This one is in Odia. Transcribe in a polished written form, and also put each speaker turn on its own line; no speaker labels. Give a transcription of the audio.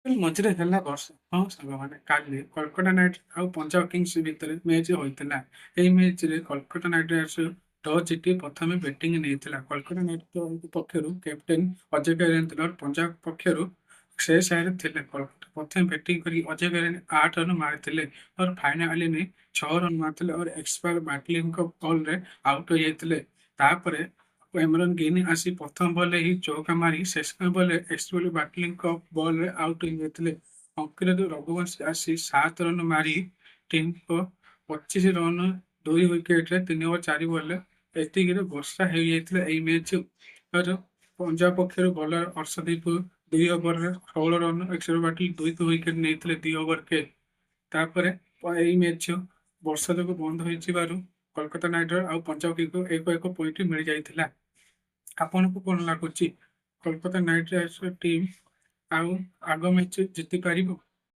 ମଝିରେ ହେଲା ବର୍ଷା। ହଁ ସାଙ୍ଗମାନେ, କାଲି କୋଲକାତା ନାଇଟ୍ ଆଉ ପଞ୍ଜାବ କିଙ୍ଗସ୍ ଭିତରେ ମ୍ୟାଚ୍ ହୋଇଥିଲା। ଏହି ମ୍ୟାଚ୍‌ରେ କୋଲକାତା ନାଇଟ୍ ରାଇଡର୍ସ ଟସ୍ ଜିତି ପ୍ରଥମେ ବ୍ୟାଟିଂ ନେଇଥିଲା। କୋଲକାତା ନାଇଟ୍ ପକ୍ଷରୁ କ୍ୟାପ୍ଟେନ୍ ଅଜୟ କେରେନ୍ ପଞ୍ଜାବ ପକ୍ଷରୁ ଶେଷ ଆୟରେ ଥିଲେ। କୋଲକାତା ପ୍ରଥମେ ବ୍ୟାଟିଂ କରି ଅଜୟ କେରେନ୍ 8 ରନ୍ ମାରିଥିଲେ और ଫାଇନାଲି 6 ରନ୍ ମାରିଥିଲେ और ଏକ୍ସପାର୍ଟ ବାଟଲିଙ୍କ ବଲ୍‌ରେ ଆଉଟ୍ ହୋଇଯାଇଥିଲେ। ତାପରେ ଏମରନ୍ ଗିନି ଆସି ପ୍ରଥମ ବଲ୍‌ରେ ହିଁ ଚୌକା ମାରି ଶେଷ ବଲ୍‌ରେ ଏକ୍ସପର୍ଟ ବାଟଲିଙ୍କ ବଲ୍‌ରେ ଆଉଟ୍ ହୋଇଯାଇଥିଲେ। ଅଙ୍କିରେତ ରଘୁବଂଶୀ ଆସି 7 ରନ୍ ମାରି ଟିମ୍‌କୁ 25 ରନ୍ 2 ୱିକେଟ୍‌ରେ 3 ଓଭର୍ 4 ବଲ୍‌ରେ ଏତିକିରେ ବର୍ଷା ହୋଇଯାଇଥିଲା ଏହି ମ୍ୟାଚ୍। ପଞ୍ଜାବ ପକ୍ଷରୁ ବୋଲର ଅର୍ଶଦୀପ 2 ଓଭରରେ 16 ରନ୍ ଏକ୍ସପର୍ଟ ବାଟଲି 2 ୱିକେଟ୍ ନେଇଥିଲେ 2 ଓଭରକେ। ତାପରେ ଏହି ମ୍ୟାଚ୍ ବର୍ଷା ଯୋଗୁଁ ବନ୍ଦ ହୋଇଯିବାରୁ କୋଲକାତା ନାଇଟ୍ ରାଇଡର୍ସ ଆଉ ପଞ୍ଜାବ କିଙ୍ଗ୍ସକୁ ଏକ ପଏଣ୍ଟ ମିଳିଯାଇଥିଲା। ଆପଣଙ୍କୁ କଣ ଲାଗୁଛି କୋଲକାତା ନାଇଟ୍ ରାଇଡର୍ସ ଟିମ୍ ଆଉ ଆଗ ମ୍ୟାଚ୍ ଜିତିପାରିବ?